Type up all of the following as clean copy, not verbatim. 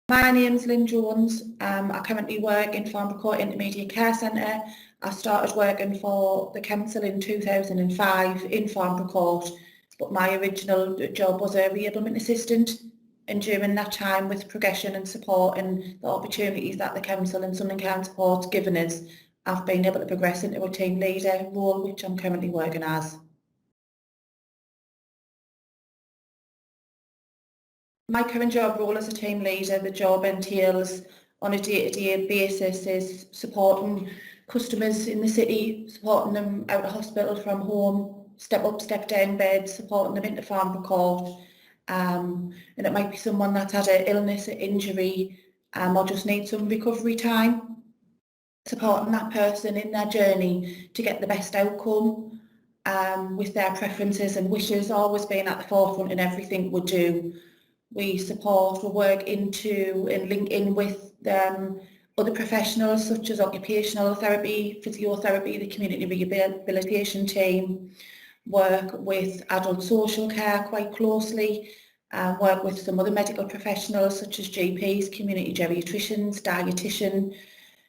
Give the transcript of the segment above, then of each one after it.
My name's Lynne Jones. I currently work in Farmborough Court Intermediate Care Centre. I started working for the council in 2005 in Farmborough Court, but my original job was a reablement assistant. And during that time, with progression and support and the opportunities that the council and Sunderland County Support's given us, I've been able to progress into a team leader role, which I'm currently working as. My current job role as a team leader, the job entails on a day-to-day basis is supporting customers in the city, supporting them out of hospital from home, step up, step down beds, supporting them into Farmborough Court. And it might be someone that's had an illness, an injury, or just needs some recovery time. Supporting that person in their journey to get the best outcome, with their preferences and wishes always being at the forefront in everything we do. We support, we work into and link in with other professionals such as occupational therapy, physiotherapy, the community rehabilitation team, work with adult social care quite closely, work with some other medical professionals such as GPs, community geriatricians, dietitian,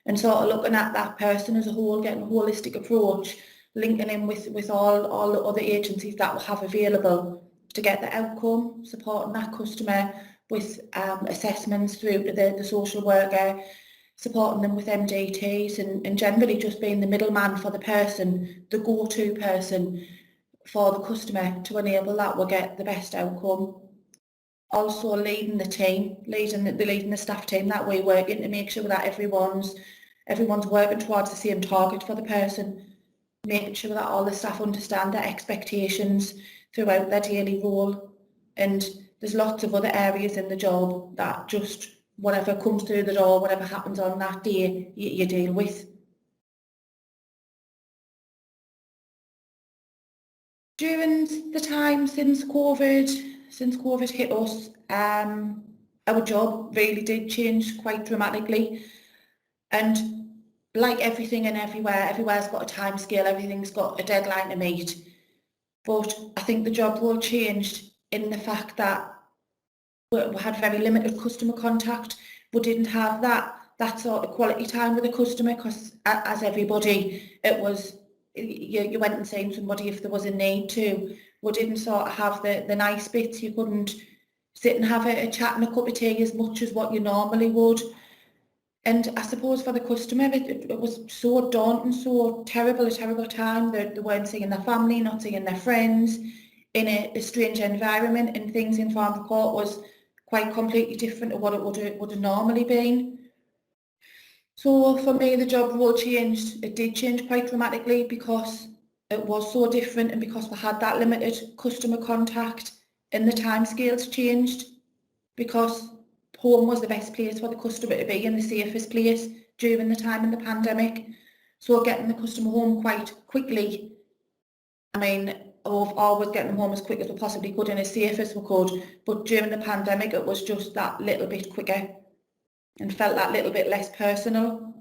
and sort of looking at that person as a whole, getting a holistic approach, linking in with all the other agencies that we have available to get the outcome, supporting that customer with assessments through to the social worker, supporting them with MDTs and generally just being the middleman for the person, the go-to person for the customer to enable that we'll get the best outcome. Also leading the team, leading the staff team that we work in to make sure that everyone's working towards the same target for the person, making sure that all the staff understand their expectations throughout their daily role. And there's lots of other areas in the job that just whatever comes through the door, whatever happens on that day, you deal with. During the time since COVID hit us, our job really did change quite dramatically. And like everything and everywhere's got a time scale, everything's got a deadline to meet. But I think the job role changed in the fact that we had very limited customer contact. We didn't have that sort of quality time with the customer because, as everybody, it was you went and seen somebody if there was a need to. We didn't sort of have the nice bits. You couldn't sit and have a chat and a cup of tea as much as what you normally would. And I suppose for the customer, it was so daunting, so a terrible time. They weren't seeing their family, not seeing their friends, in a strange environment, and things in Farmborough Court was quite completely different to what it would have normally been. So for me, the job role changed. It did change quite dramatically because it was so different and because we had that limited customer contact, and the timescales changed because home was the best place for the customer to be and the safest place during the time in the pandemic. So getting the customer home quite quickly, I mean, we've always getting them home as quick as we possibly could and as safe as we could, but during the pandemic it was just that little bit quicker and felt that little bit less personal.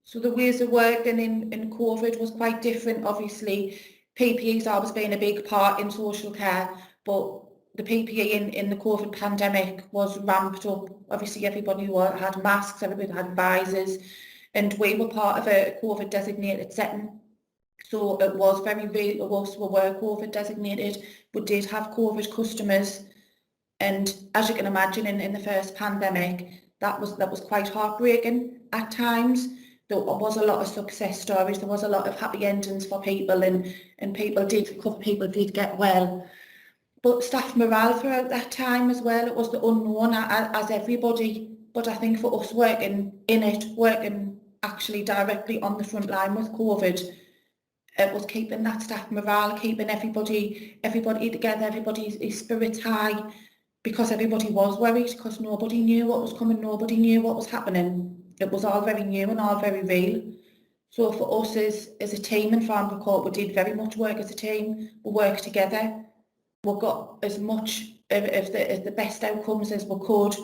So the ways of working in COVID was quite different. Obviously, PPE's always been a big part in social care, but the PPE in the COVID pandemic was ramped up. Obviously, everybody had masks, everybody had visors, and we were part of a COVID designated setting. So it was very real to us. We were COVID designated. We did have COVID customers, and as you can imagine, in the first pandemic, that was quite heartbreaking at times. There was a lot of success stories, there was a lot of happy endings for people, and people did get well. But staff morale throughout that time as well, it was the unknown as everybody. But I think for us working actually directly on the front line with COVID, it was keeping that staff morale, keeping everybody together, everybody's spirits high, because everybody was worried, because nobody knew what was coming, nobody knew what was happening. It was all very new and all very real. So for us as a team in Farmborough Court, we did very much work as a team. We worked together. We got as much of the best outcomes as we could.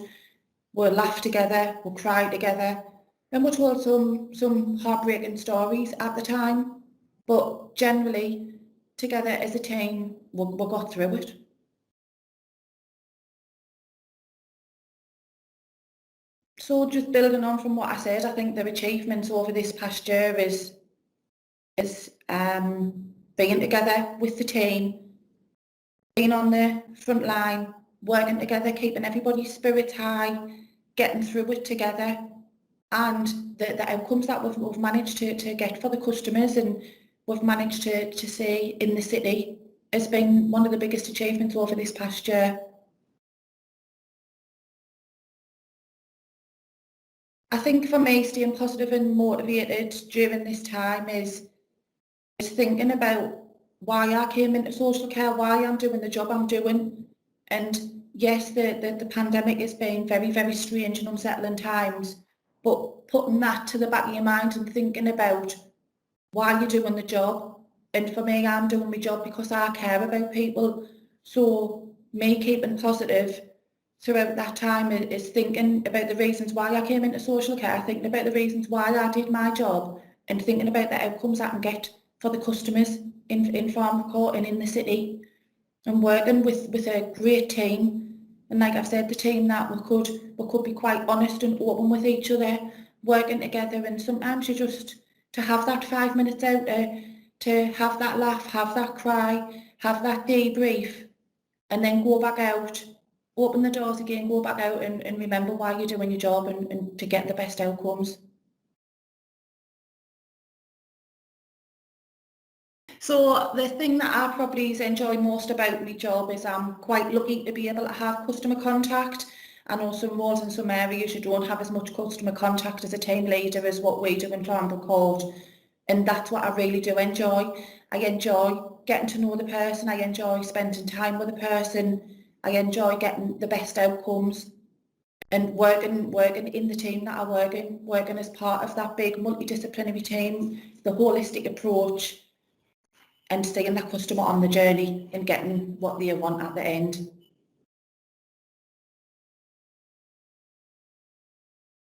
We laughed together, we cried together, and we told some heartbreaking stories at the time. But generally, together as a team, we got through it. So just building on from what I said, I think the achievements over this past year is being together with the team, being on the front line, working together, keeping everybody's spirits high, getting through it together, and the outcomes that we've managed to get for the customers and we've managed to see in the city has been one of the biggest achievements over this past year. I think for me, staying positive and motivated during this time is thinking about why I came into social care, why I'm doing the job I'm doing. And yes, the pandemic has been very, very strange and unsettling times, but putting that to the back of your mind and thinking about why you're doing the job. And for me, I'm doing my job because I care about people. So me keeping positive throughout that time is thinking about the reasons why I came into social care, thinking about the reasons why I did my job, and thinking about the outcomes I can get for the customers in Farmborough Court and in the city, and working with a great team. And like I've said, the team that we could be quite honest and open with each other, working together, and sometimes you just to have that 5 minutes out to have that laugh, have that cry, have that debrief, and then go back out, open the doors again, go back out and remember why you're doing your job and to get the best outcomes. So the thing that I probably enjoy most about my job is I'm quite lucky to be able to have customer contact. I know some roles in some areas you don't have as much customer contact as a team leader as what we do in Farmborough Court, and that's what I really do enjoy. I enjoy getting to know the person, I enjoy spending time with the person, I enjoy getting the best outcomes and working in the team that I working as part of that big multidisciplinary team, the holistic approach, and seeing that customer on the journey and getting what they want at the end.